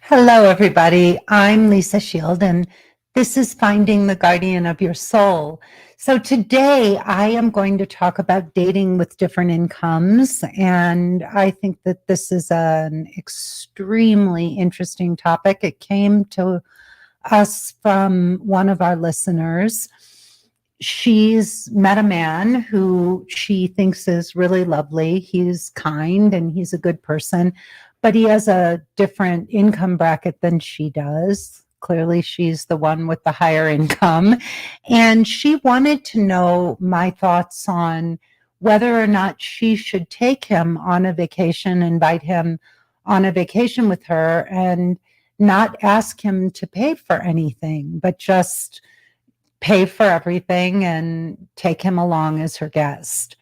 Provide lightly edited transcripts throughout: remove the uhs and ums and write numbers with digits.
Hello, everybody. I'm Lisa Shield, and this is Finding the Guardian of Your Soul. So, today I am going to talk about dating with different incomes, and I think that this is an extremely interesting topic. It came to us from one of our listeners. She's met a man who she thinks is really lovely. He's kind and he's a good person, but he has a different income bracket than she does. Clearly, she's the one with the higher income. And she wanted to know my thoughts on whether or not she should take him on a vacation, invite him on a vacation with her, and not ask him to pay for anything, but just pay for everything and take him along as her guest.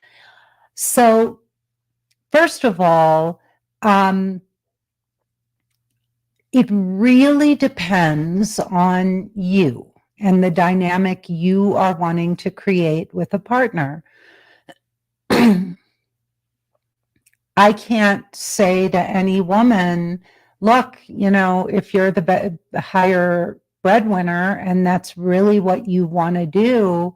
So, first of all, it really depends on you and the dynamic you are wanting to create with a partner. I can't say to any woman, look, if you're the higher breadwinner and that's really what you want to do,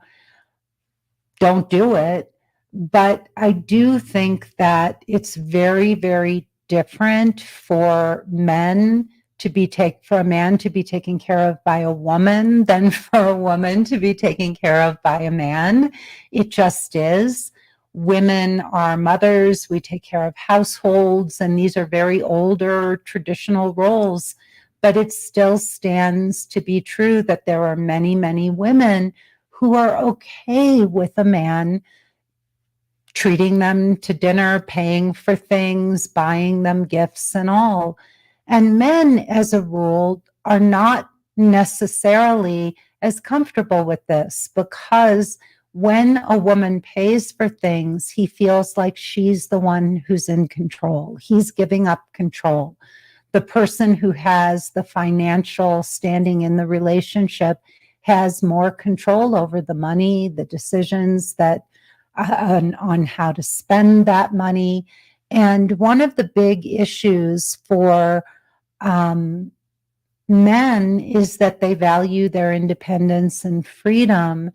don't do it. But I do think that it's very, very different for a man to be taken care of by a woman than for a woman to be taken care of by a man. It just is. Women are mothers, we take care of households, and these are very older traditional roles. But it still stands to be true that there are many, many women who are okay with a man treating them to dinner, paying for things, buying them gifts and all. And men, as a rule, are not necessarily as comfortable with this because when a woman pays for things, he feels like she's the one who's in control. He's giving up control. The person who has the financial standing in the relationship has more control over the money, the decisions that on how to spend that money. And one of the big issues for men is that they value their independence and freedom.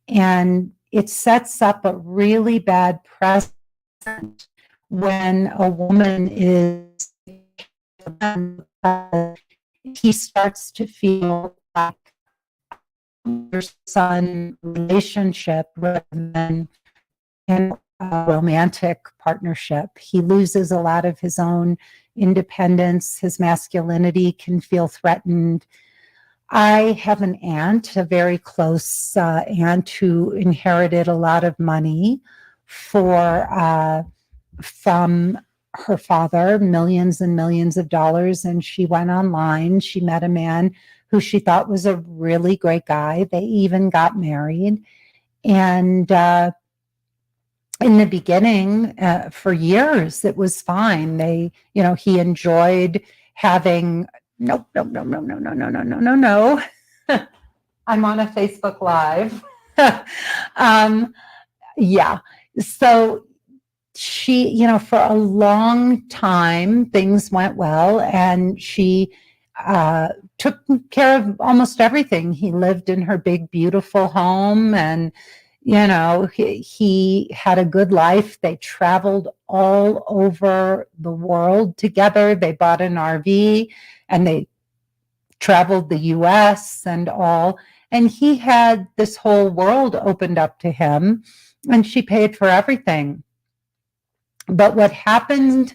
And it sets up a really bad precedent when a woman is, he starts to feel like your son relationship rather than in a romantic partnership. He loses a lot of his own independence. His masculinity can feel threatened. I have an aunt, a very close aunt, who inherited a lot of money from her father, millions and millions of dollars, and she went online. She met a man who she thought was a really great guy. They even got married. And in the beginning, for years, it was fine. He enjoyed having, no. I'm on a Facebook Live. Yeah. So she, for a long time, things went well, and she took care of almost everything. He lived in her big, beautiful home, and he had a good life. They traveled all over the world together. They bought an RV and they traveled the US and all. And he had this whole world opened up to him, and she paid for everything. But what happened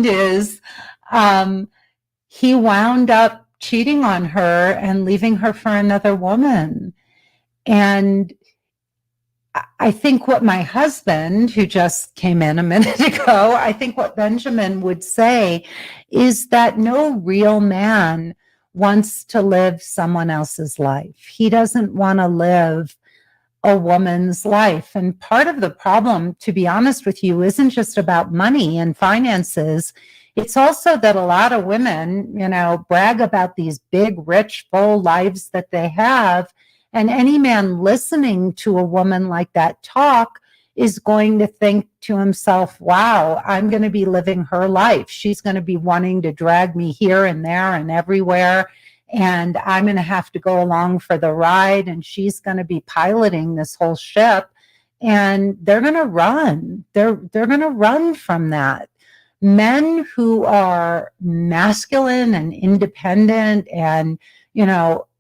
is he wound up cheating on her and leaving her for another woman. And I think what my husband, who just came in a minute ago, I think what Benjamin would say is that no real man wants to live someone else's life. He doesn't want to live a woman's life. And part of the problem, to be honest with you, isn't just about money and finances. It's also that a lot of women, brag about these big, rich, full lives that they have. And any man listening to a woman like that talk is going to think to himself, wow, I'm going to be living her life. She's going to be wanting to drag me here and there and everywhere. And I'm going to have to go along for the ride. And she's going to be piloting this whole ship. And they're going to run. They're going to run from that. Men who are masculine and independent and,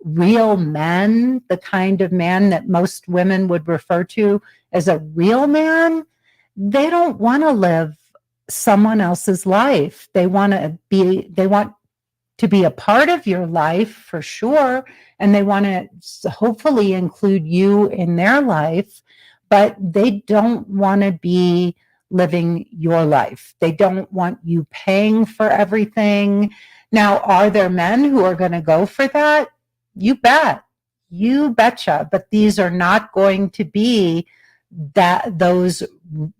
real men, the kind of man that most women would refer to as a real man, they don't want to live someone else's life. They want to be a part of your life for sure, and they want to hopefully include you in their life, but they don't want to be living your life. They don't want you paying for everything. Now, are there men who are going to go for that? You bet. You betcha. But these are not going to be those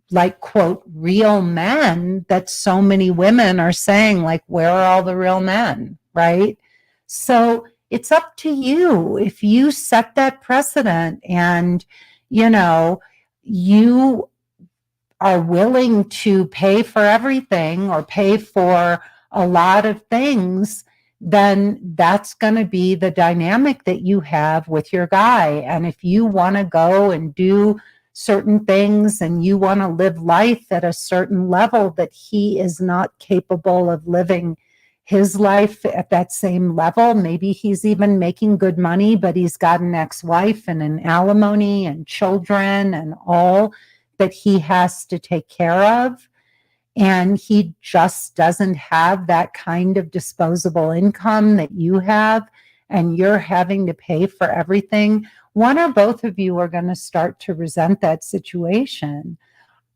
like, quote, real men that so many women are saying, like, where are all the real men, right? So it's up to you. If you set that precedent and, you are willing to pay for everything or pay for a lot of things, then that's going to be the dynamic that you have with your guy. And if you want to go and do certain things and you want to live life at a certain level that he is not capable of living his life at that same level, maybe he's even making good money, but he's got an ex-wife and an alimony and children and all that he has to take care of, and he just doesn't have that kind of disposable income that you have, and you're having to pay for everything, one or both of you are going to start to resent that situation.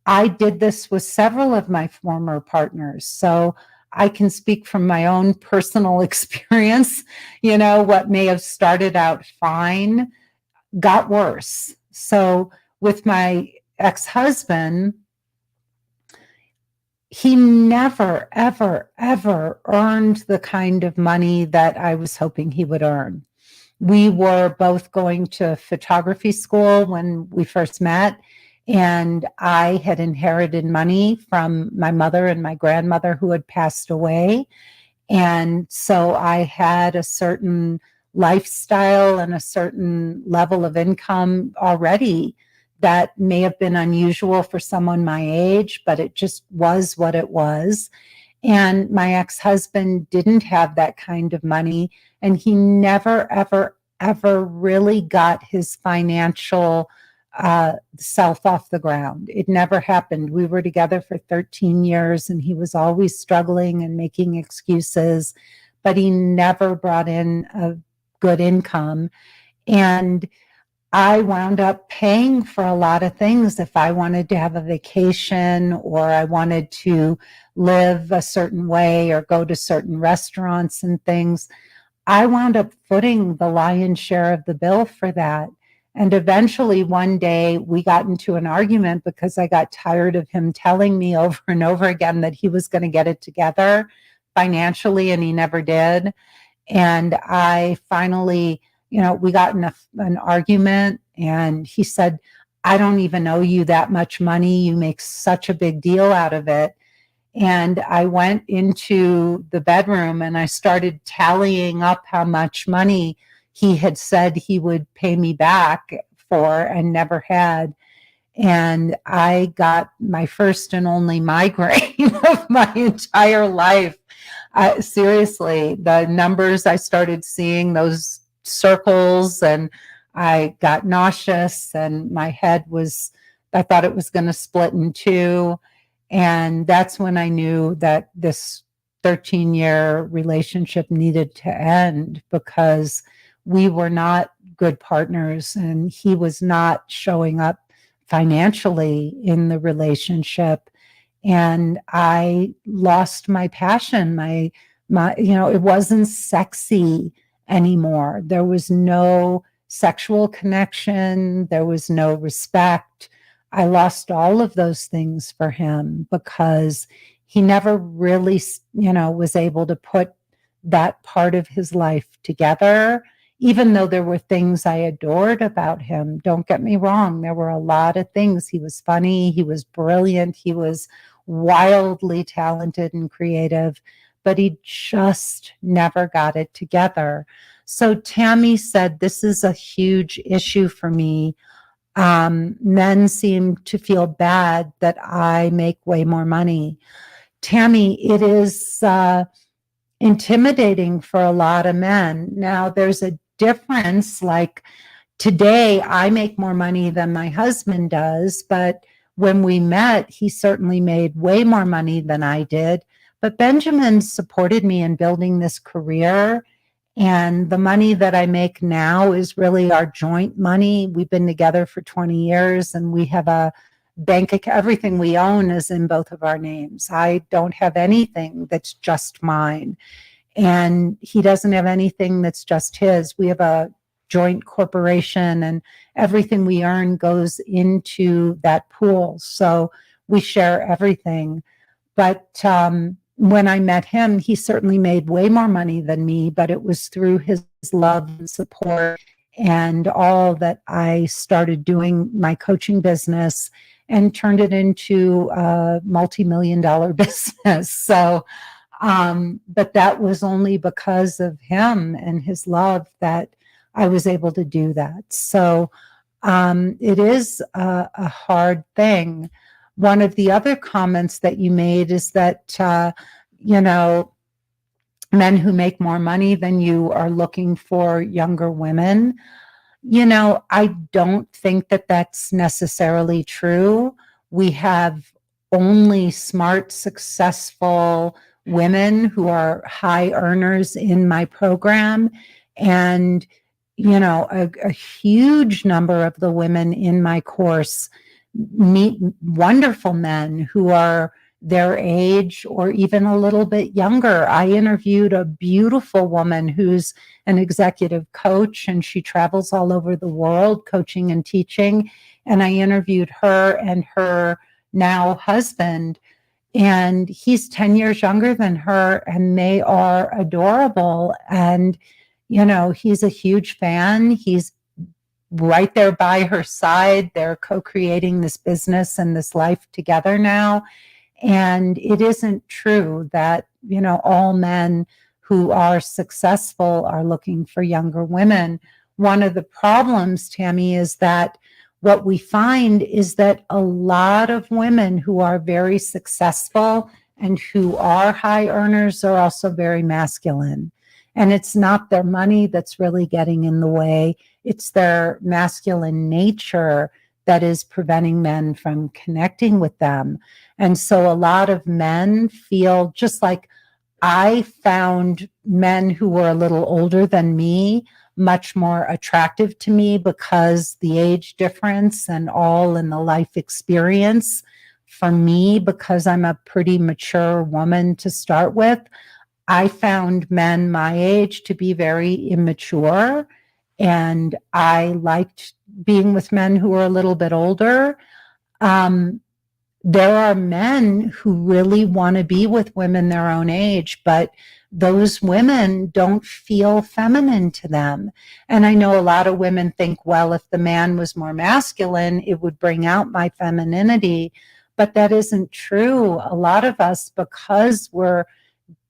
I did this with several of my former partners, so I can speak from my own personal experience. What may have started out fine got worse. So with my ex-husband, he never, ever, ever earned the kind of money that I was hoping he would earn. We were both going to photography school when we first met, and I had inherited money from my mother and my grandmother who had passed away. And so I had a certain lifestyle and a certain level of income already that may have been unusual for someone my age, but it just was what it was. And my ex-husband didn't have that kind of money, and he never, ever, ever really got his financial self off the ground. It never happened. We were together for 13 years, and he was always struggling and making excuses, but he never brought in a good income. And I wound up paying for a lot of things. If I wanted to have a vacation or I wanted to live a certain way or go to certain restaurants and things, I wound up footing the lion's share of the bill for that. And eventually one day we got into an argument because I got tired of him telling me over and over again that he was going to get it together financially, and he never did. And I finally, we got in an argument, and he said, I don't even owe you that much money. You make such a big deal out of it. And I went into the bedroom and I started tallying up how much money he had said he would pay me back for and never had. And I got my first and only migraine of my entire life. Seriously, the numbers I started seeing, those circles, and I got nauseous, and my head I thought it was going to split in two. And that's when I knew that this 13-year relationship needed to end, because we were not good partners, and he was not showing up financially in the relationship. And I lost my passion. My, it wasn't sexy anymore. There was no sexual connection. There was no respect. I lost all of those things for him because he never really, was able to put that part of his life together. even though there were things I adored about him. Don't get me wrong, there were a lot of things. He was funny, he was brilliant, he was wildly talented and creative, but he just never got it together. So Tammy said, this is a huge issue for me. Men seem to feel bad that I make way more money. Tammy, it is intimidating for a lot of men. Now, there's a difference. Like today, I make more money than my husband does, but when we met, he certainly made way more money than I did. But Benjamin supported me in building this career. And the money that I make now is really our joint money. We've been together for 20 years and we have a bank account. Everything we own is in both of our names. I don't have anything that's just mine. And he doesn't have anything that's just his. We have a joint corporation and everything we earn goes into that pool. So we share everything. But when I met him, he certainly made way more money than me, but it was through his love and support and all that I started doing my coaching business and turned it into a multi-million-dollar business. So, but that was only because of him and his love that I was able to do that. So it is a hard thing. One of the other comments that you made is that, men who make more money than you are looking for younger women. I don't think that that's necessarily true. We have only smart, successful women who are high earners in my program. And, a huge number of the women in my course meet wonderful men who are their age or even a little bit younger. I interviewed a beautiful woman who's an executive coach and she travels all over the world coaching and teaching. And I interviewed her and her now husband, and he's 10 years younger than her and they are adorable. And, he's a huge fan. He's right there by her side. They're co-creating this business and this life together now. And it isn't true that, all men who are successful are looking for younger women. One of the problems, Tammy, is that what we find is that a lot of women who are very successful and who are high earners are also very masculine. And it's not their money that's really getting in the way. It's their masculine nature that is preventing men from connecting with them. And so a lot of men feel just like I found men who were a little older than me much more attractive to me because the age difference and all in the life experience for me, because I'm a pretty mature woman to start with, I found men my age to be very immature. And I liked being with men who were a little bit older. There are men who really want to be with women their own age, but those women don't feel feminine to them. And I know a lot of women think, well, if the man was more masculine, it would bring out my femininity. But that isn't true. A lot of us, because we're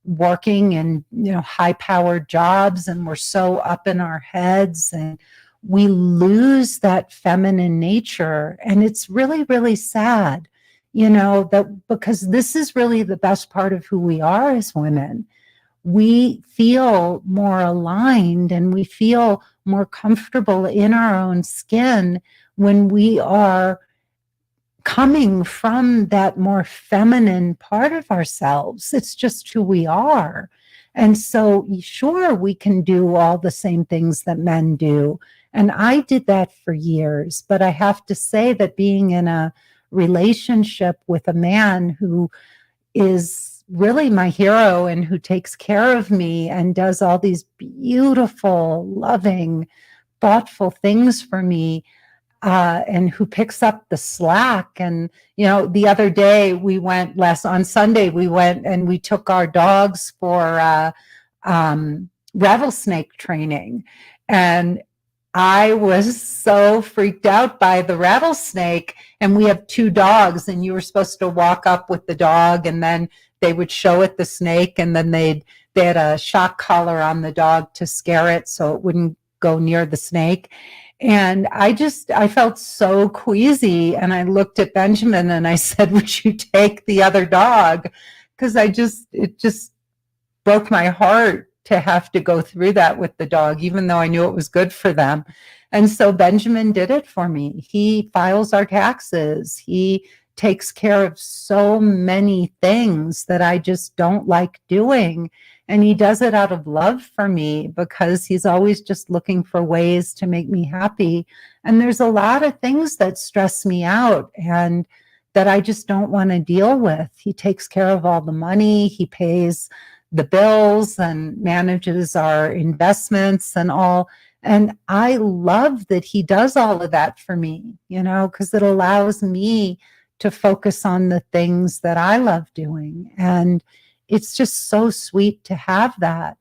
working in high powered jobs and we're so up in our heads and we lose that feminine nature, and it's really, really sad, that because this is really the best part of who we are as women. We feel more aligned and we feel more comfortable in our own skin when we are coming from that more feminine part of ourselves. It's just who we are. And so, sure, we can do all the same things that men do. And I did that for years. But I have to say that being in a relationship with a man who is really my hero and who takes care of me and does all these beautiful, loving, thoughtful things for me, and who picks up the slack. And, the other day on Sunday, we went and we took our dogs for rattlesnake training. And I was so freaked out by the rattlesnake. And we have 2 dogs, and you were supposed to walk up with the dog, and then they would show it the snake, and then they had a shock collar on the dog to scare it so it wouldn't go near the snake. And I felt so queasy. And I looked at Benjamin and I said, would you take the other dog? Because it just broke my heart to have to go through that with the dog, even though I knew it was good for them. And so Benjamin did it for me. He files our taxes. He takes care of so many things that I just don't like doing. And he does it out of love for me because he's always just looking for ways to make me happy. And there's a lot of things that stress me out and that I just don't want to deal with. He takes care of all the money. He pays the bills and manages our investments and all. And I love that he does all of that for me, because it allows me to focus on the things that I love doing. And it's just so sweet to have that.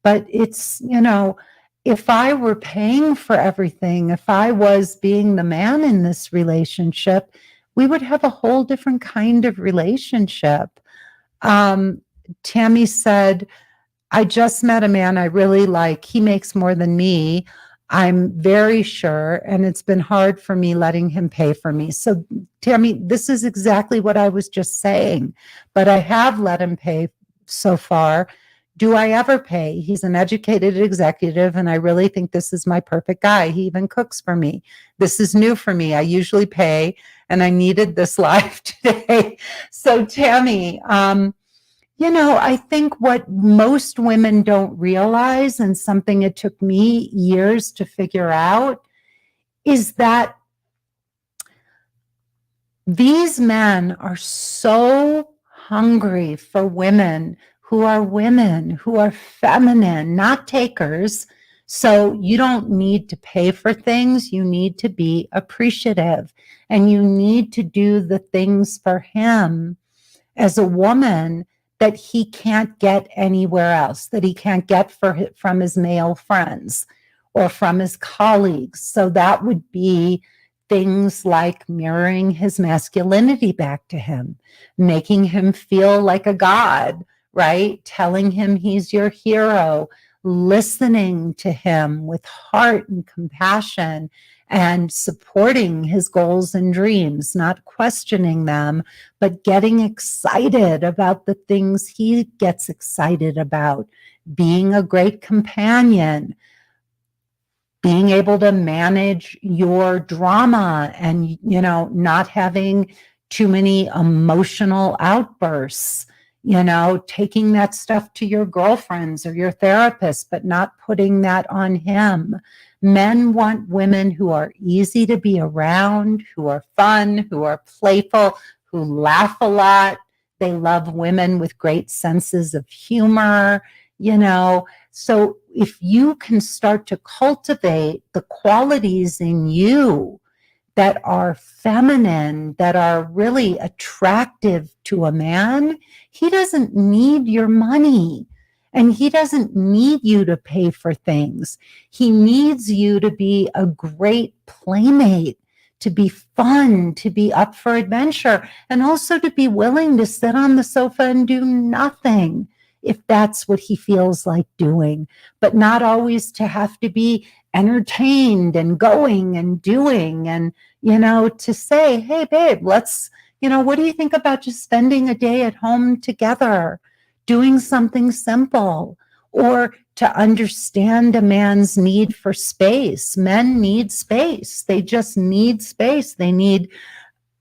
But it's, if I were paying for everything, if I was being the man in this relationship, we would have a whole different kind of relationship. Tammy said, I just met a man I really like. He makes more than me. I'm very sure. And it's been hard for me letting him pay for me. So Tammy, this is exactly what I was just saying, but I have let him pay so far. Do I ever pay? He's an educated executive, and I really think this is my perfect guy. He even cooks for me. This is new for me. I usually pay, and I needed this live today. So Tammy, I think what most women don't realize, and something it took me years to figure out, is that these men are so hungry for women who are feminine, not takers. So you don't need to pay for things. You need to be appreciative, and you need to do the things for him as a woman that he can't get anywhere else, that he can't get from his male friends or from his colleagues. So that would be things like mirroring his masculinity back to him, making him feel like a god, right? Telling him he's your hero, listening to him with heart and compassion, and supporting his goals and dreams, not questioning them, but getting excited about the things he gets excited about, being a great companion, being able to manage your drama and, not having too many emotional outbursts, taking that stuff to your girlfriends or your therapist, but not putting that on him. Men want women who are easy to be around, who are fun, who are playful, who laugh a lot. They love women with great senses of humor, So if you can start to cultivate the qualities in you that are feminine, that are really attractive to a man, he doesn't need your money. And he doesn't need you to pay for things. He needs you to be a great playmate, to be fun, to be up for adventure, and also to be willing to sit on the sofa and do nothing if that's what he feels like doing, but not always to have to be entertained and going and doing and, to say, hey, babe, let's, what do you think about just spending a day at home together? Doing something simple, or to understand a man's need for space. Men need space. They just need space. They need,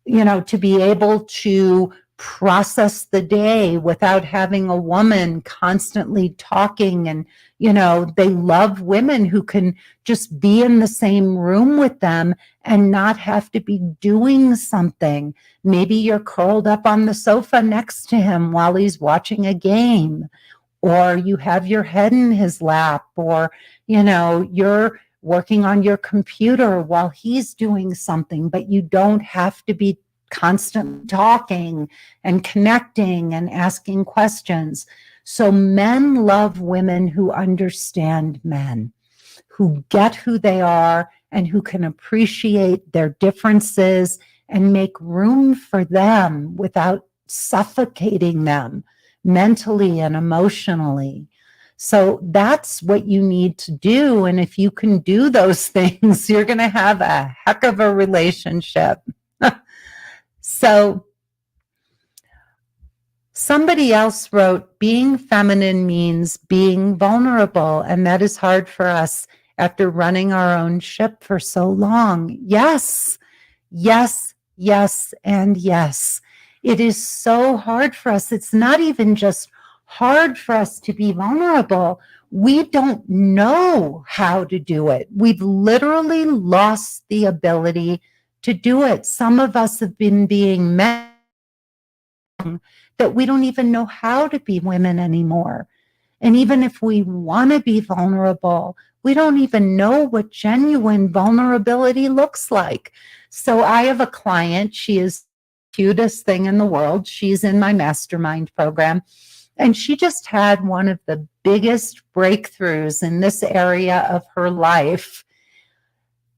to be able to process the day without having a woman constantly talking. And, they love women who can just be in the same room with them and not have to be doing something. Maybe you're curled up on the sofa next to him while he's watching a game, or you have your head in his lap, or, you're working on your computer while he's doing something, but you don't have to be constantly talking and connecting and asking questions. So men love women who understand men, who get who they are and who can appreciate their differences and make room for them without suffocating them mentally and emotionally. So that's what you need to do. And if you can do those things, you're going to have a heck of a relationship. So somebody else wrote, being feminine means being vulnerable. And that is hard for us after running our own ship for so long. Yes, yes, yes, and yes. It is so hard for us. It's not even just hard for us to be vulnerable. We don't know how to do it. We've literally lost the ability to do it. Some of us have been being men that we don't even know how to be women anymore. And even if we want to be vulnerable, we don't even know what genuine vulnerability looks like. So I have a client. She is the cutest thing in the world. She's in my mastermind program. And she just had one of the biggest breakthroughs in this area of her life.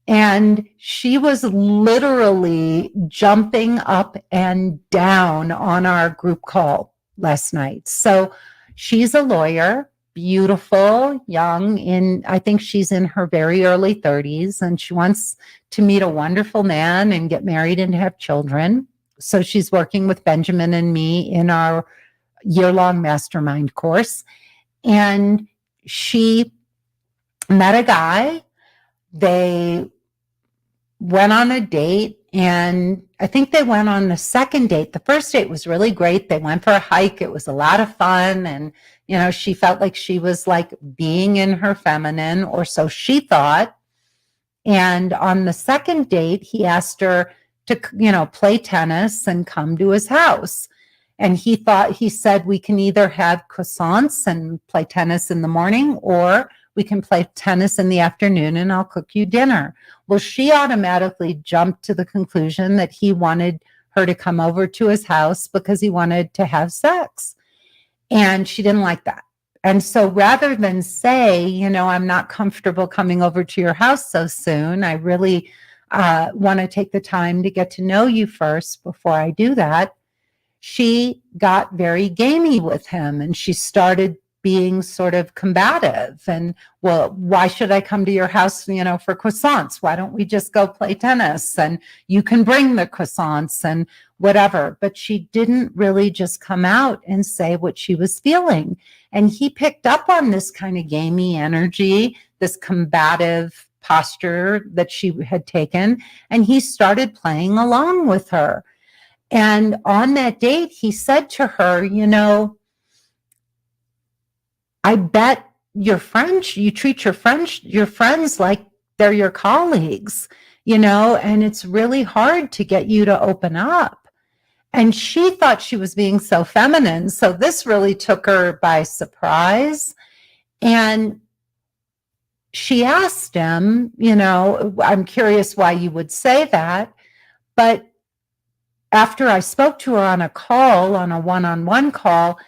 And she was literally jumping up and down on our group call last night. So she's a lawyer, beautiful, young, I think she's in her very early 30s, and she wants to meet a wonderful man and get married and have children. So she's working with Benjamin and me in our year-long mastermind course. And she met a guy. They went on a date, and I think they went on the second date. The first date was really great. They went for a hike. It was a lot of fun. And, she felt like she was like being in her feminine, or so she thought. And on the second date, he asked her to, play tennis and come to his house. And he said, we can either have croissants and play tennis in the morning, or we can play tennis in the afternoon and I'll cook you dinner. Well, she automatically jumped to the conclusion that he wanted her to come over to his house because he wanted to have sex. And she didn't like that. And so rather than say, I'm not comfortable coming over to your house so soon, I really want to take the time to get to know you first before I do that, she got very gamey with him, and she started being sort of combative. And, well, why should I come to your house, for croissants? Why don't we just go play tennis? And you can bring the croissants and whatever. But she didn't really just come out and say what she was feeling. And he picked up on this kind of gamey energy, this combative posture that she had taken, and he started playing along with her. And on that date, he said to her, I bet you treat your friends like they're your colleagues, and it's really hard to get you to open up. And she thought she was being so feminine. So this really took her by surprise. And she asked him, I'm curious why you would say that. But after I spoke to her on a one-on-one call,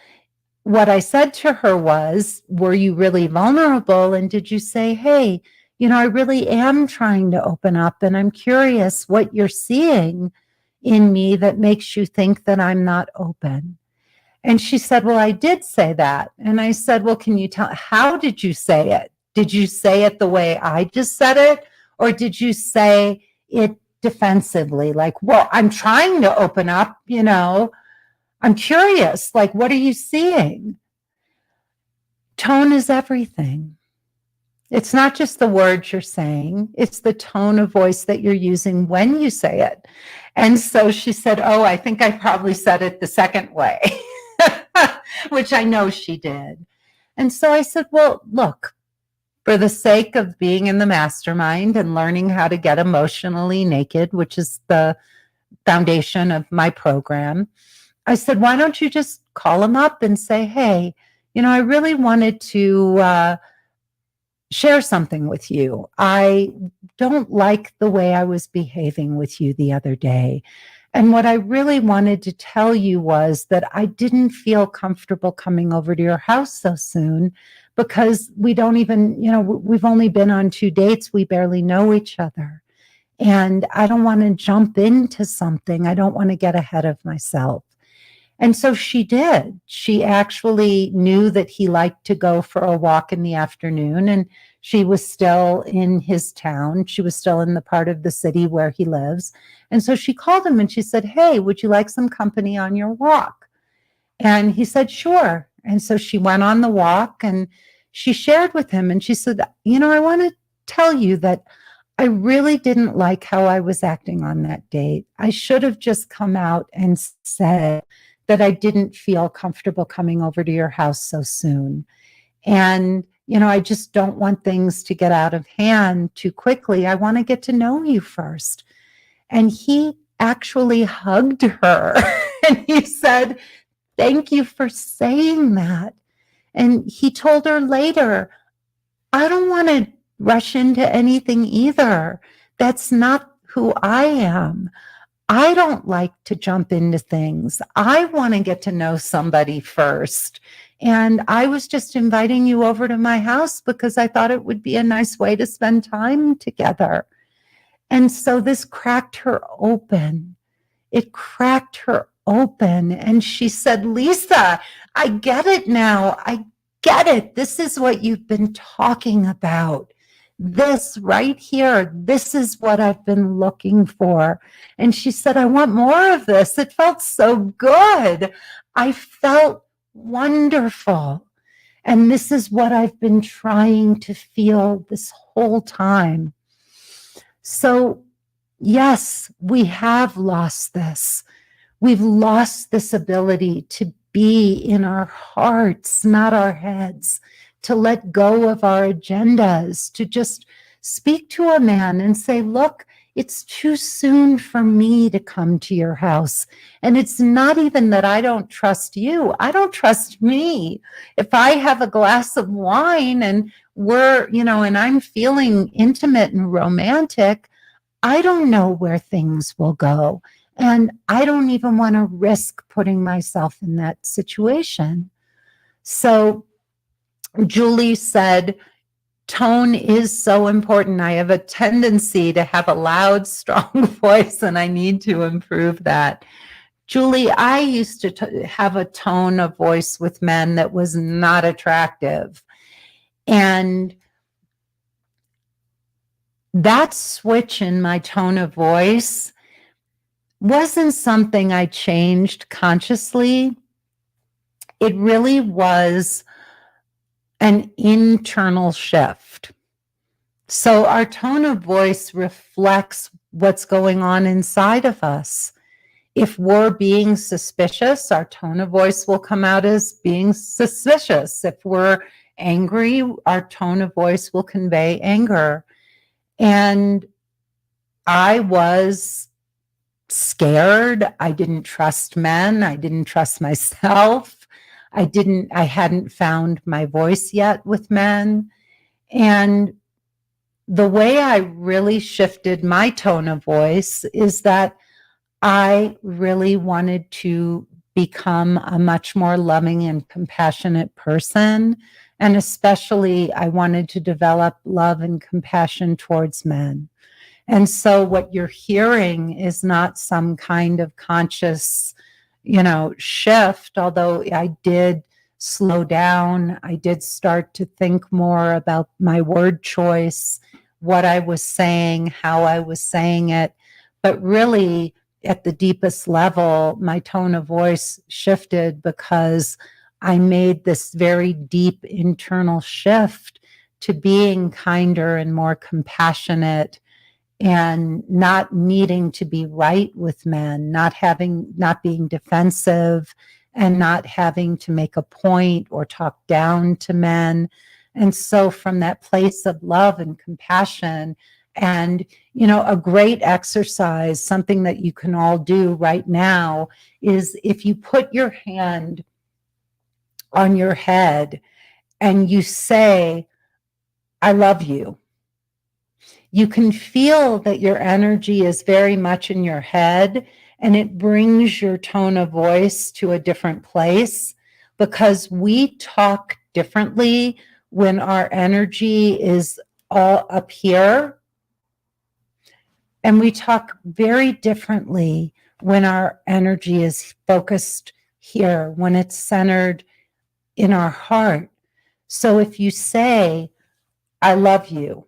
what I said to her was, were you really vulnerable? And did you say, hey, I really am trying to open up, and I'm curious what you're seeing in me that makes you think that I'm not open? And she said, well, I did say that. And I said, well, can you how did you say it? Did you say it the way I just said it? Or did you say it defensively? Like, well, I'm trying to open up, I'm curious, like, what are you seeing? Tone is everything. It's not just the words you're saying, it's the tone of voice that you're using when you say it. And so she said, oh, I think I probably said it the second way, which I know she did. And so I said, well, look, for the sake of being in the mastermind and learning how to get emotionally naked, which is the foundation of my program, I said, why don't you just call him up and say, hey, I really wanted to share something with you. I don't like the way I was behaving with you the other day. And what I really wanted to tell you was that I didn't feel comfortable coming over to your house so soon because we don't even, we've only been on 2 dates. We barely know each other. And I don't want to jump into something. I don't want to get ahead of myself. And so she did. She actually knew that he liked to go for a walk in the afternoon, and she was still in his town. She was still in the part of the city where he lives. And so she called him and she said, "Hey, would you like some company on your walk?" And he said, "Sure." And so she went on the walk and she shared with him and she said, "I want to tell you that I really didn't like how I was acting on that date. I should have just come out and said that I didn't feel comfortable coming over to your house so soon. And, I just don't want things to get out of hand too quickly. I want to get to know you first." And he actually hugged her and he said, "Thank you for saying that." And he told her later, "I don't want to rush into anything either. That's not who I am. I don't like to jump into things. I want to get to know somebody first. And I was just inviting you over to my house because I thought it would be a nice way to spend time together." And so this cracked her open. It cracked her open. And she said, "Lisa, I get it now. I get it. This is what you've been talking about. This right here, this is what I've been looking for." And she said, "I want more of this. It felt so good. I felt wonderful. And this is what I've been trying to feel this whole time." So, yes, we have lost this. We've lost this ability to be in our hearts, not our heads, to let go of our agendas, to just speak to a man and say, "Look, it's too soon for me to come to your house. And it's not even that I don't trust you. I don't trust me. If I have a glass of wine and and I'm feeling intimate and romantic, I don't know where things will go. And I don't even want to risk putting myself in that situation." So Julie said, "Tone is so important. I have a tendency to have a loud, strong voice, and I need to improve that." Julie, I used to have a tone of voice with men that was not attractive. And that switch in my tone of voice wasn't something I changed consciously. It really was an internal shift. So our tone of voice reflects what's going on inside of us. If we're being suspicious, our tone of voice will come out as being suspicious. If we're angry, our tone of voice will convey anger. And I was scared. I didn't trust men. I didn't trust myself. I hadn't found my voice yet with men. And the way I really shifted my tone of voice is that I really wanted to become a much more loving and compassionate person. And especially, I wanted to develop love and compassion towards men. And so what you're hearing is not some kind of conscious, shift, although I did slow down. I did start to think more about my word choice, what I was saying, how I was saying it. But really, at the deepest level, my tone of voice shifted because I made this very deep internal shift to being kinder and more compassionate and not needing to be right with men, not being defensive and not having to make a point or talk down to men. And so from that place of love and compassion and, a great exercise, something that you can all do right now is if you put your hand on your head and you say, "I love you." You can feel that your energy is very much in your head and it brings your tone of voice to a different place, because we talk differently when our energy is all up here, and we talk very differently when our energy is focused here, when it's centered in our heart. So if you say, I love you,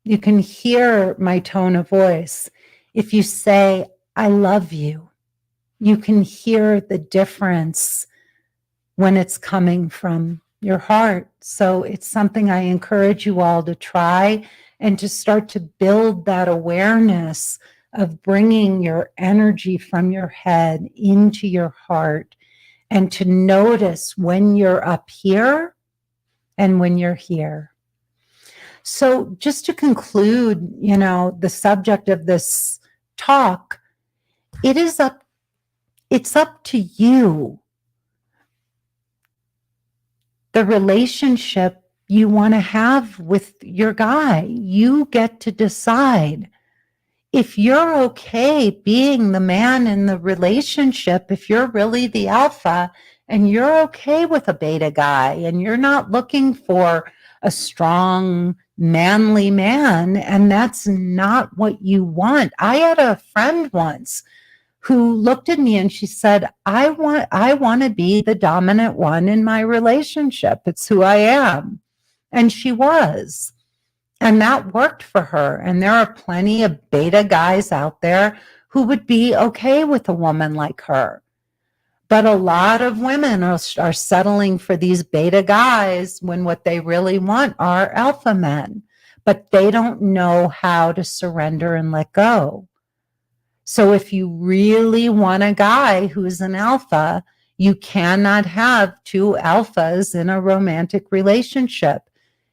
you can hear my tone of voice. If you say, I love you, you can hear the difference when it's coming from your heart. So it's something I encourage you all to try and to start to build that awareness of bringing your energy from your head into your heart, and to notice when you're up here and when you're here. So just to conclude, the subject of this talk, it's up to you, the relationship you want to have with your guy. You get to decide. If you're okay being the man in the relationship, if you're really the alpha and you're okay with a beta guy and you're not looking for a strong, manly man, and that's not what you want. I had a friend once who looked at me and she said, I want to be the dominant one in my relationship. It's who I am. And she was. And that worked for her. And there are plenty of beta guys out there who would be okay with a woman like her. But a lot of women are settling for these beta guys when what they really want are alpha men. But they don't know how to surrender and let go. So if you really want a guy who's an alpha, you cannot have two alphas in a romantic relationship.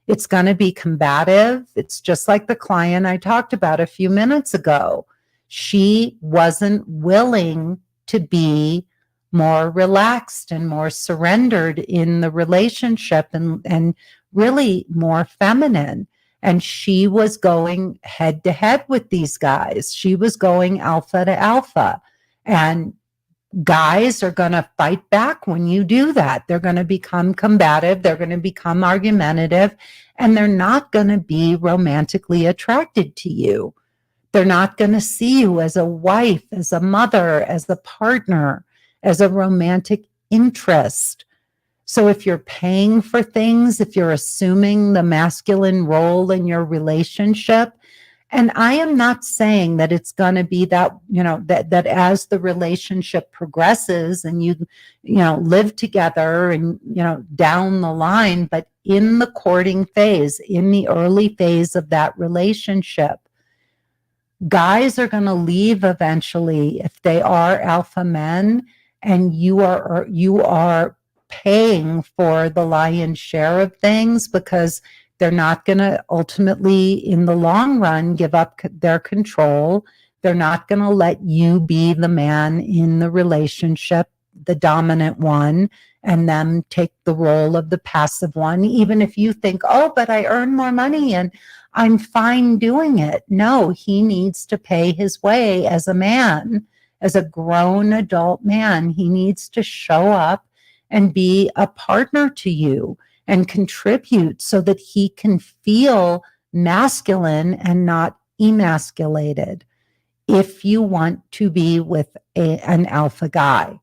It's going to be combative. It's just like the client I talked about a few minutes ago. She wasn't willing to be more relaxed and more surrendered in the relationship, and really more feminine. And she was going head to head with these guys. She was going alpha to alpha. And guys are going to fight back when you do that. They're going to become combative. They're going to become argumentative. And they're not going to be romantically attracted to you. They're not going to see you as a wife, as a mother, as a partner, as a romantic interest. So if you're paying for things, if you're assuming the masculine role in your relationship, and I am not saying that it's going to be that, that as the relationship progresses and you live together and, down the line, but in the courting phase, in the early phase of that relationship, guys are going to leave eventually if they are alpha men, and you are paying for the lion's share of things, because they're not going to ultimately, in the long run, give up their control. They're not going to let you be the man in the relationship, the dominant one, and them take the role of the passive one, even if you think, oh, but I earn more money and I'm fine doing it. No, he needs to pay his way as a man, as a grown adult man. He needs to show up and be a partner to you and contribute so that he can feel masculine and not emasculated if you want to be with an alpha guy.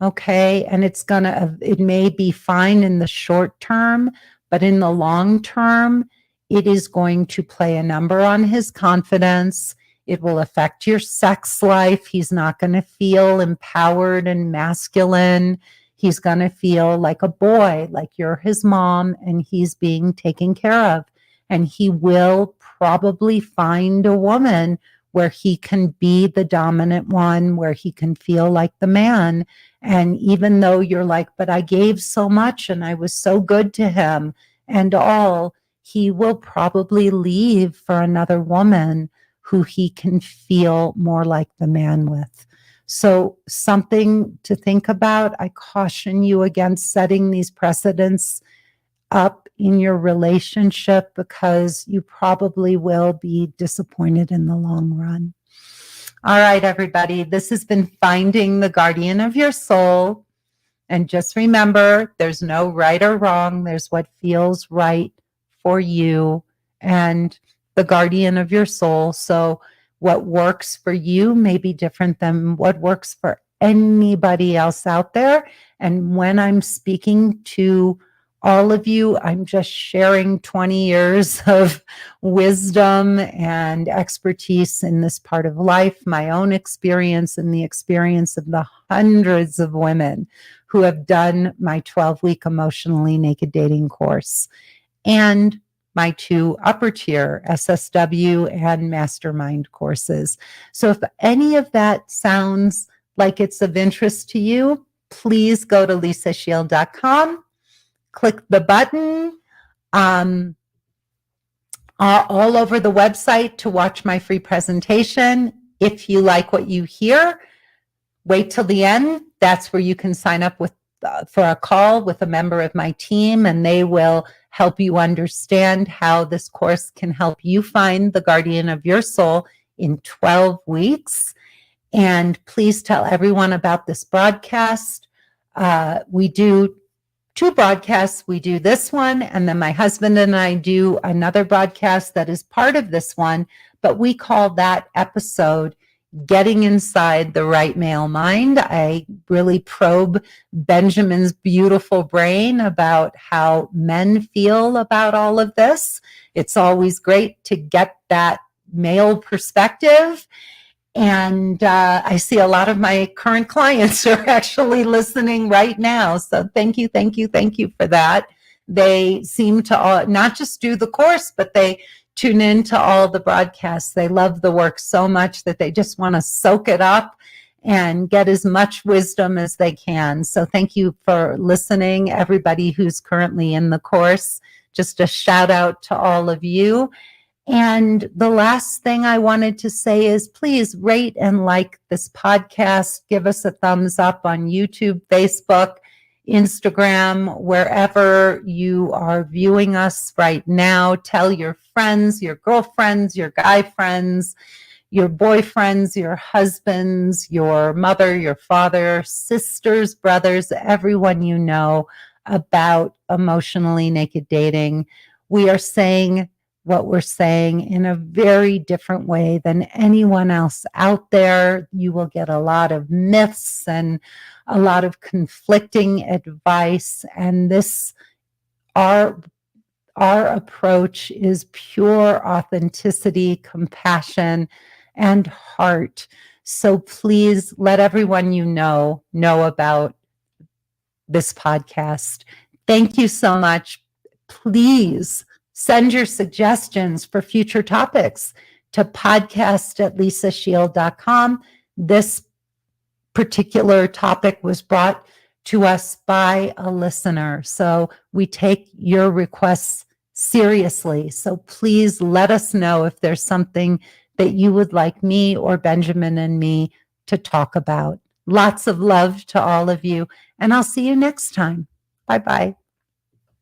Okay. And it may be fine in the short term, but in the long term, it is going to play a number on his confidence. It will affect your sex life. He's not going to feel empowered and masculine. He's going to feel like a boy, like you're his mom and he's being taken care of. And he will probably find a woman where he can be the dominant one, where he can feel like the man. And even though you're like, but I gave so much and I was so good to him and all, he will probably leave for another woman who he can feel more like the man with. So something to think about. I caution you against setting these precedents up in your relationship, because you probably will be disappointed in the long run. All right, everybody. This has been Finding the Guardian of Your Soul. And just remember, there's no right or wrong. There's what feels right for you and the guardian of your soul. So what works for you may be different than what works for anybody else out there. And when I'm speaking to all of you, I'm just sharing 20 years of wisdom and expertise in this part of life, my own experience and the experience of the hundreds of women who have done my 12-week emotionally naked dating course and my 2 upper tier SSW and mastermind courses. So if any of that sounds like it's of interest to you, please go to lisashield.com, click the button all over the website to watch my free presentation. If you like what you hear, wait till the end. That's where you can sign up for a call with a member of my team, and they will help you understand how this course can help you find the guardian of your soul in 12 weeks. And please tell everyone about this broadcast. We do 2 broadcasts. We do this one, and then my husband and I do another broadcast that is part of this one, but we call that episode Getting Inside the Right Male Mind. I really probe Benjamin's beautiful brain about how men feel about all of this. It's always great to get that male perspective. And I see a lot of my current clients are actually listening right now. So thank you for that. They seem to not just do the course, but they tune into all the broadcasts. They love the work so much that they just want to soak it up and get as much wisdom as they can. So thank you for listening, everybody who's currently in the course. Just a shout out to all of you. And the last thing I wanted to say is please rate and like this podcast. Give us a thumbs up on YouTube, Facebook, Instagram, wherever you are viewing us right now. Tell your friends, your girlfriends, your guy friends, your boyfriends, your husbands, your mother, your father, sisters, brothers, everyone you know about emotionally naked dating. We are saying what we're saying in a very different way than anyone else out there. You will get a lot of myths and a lot of conflicting advice. And our approach is pure authenticity, compassion, and heart. So please let everyone you know about this podcast. Thank you so much. Please send your suggestions for future topics to podcast@lisashield.com. This particular topic was brought to us by a listener. So we take your requests seriously. So please let us know if there's something that you would like me or Benjamin and me to talk about. Lots of love to all of you, and I'll see you next time. Bye-bye.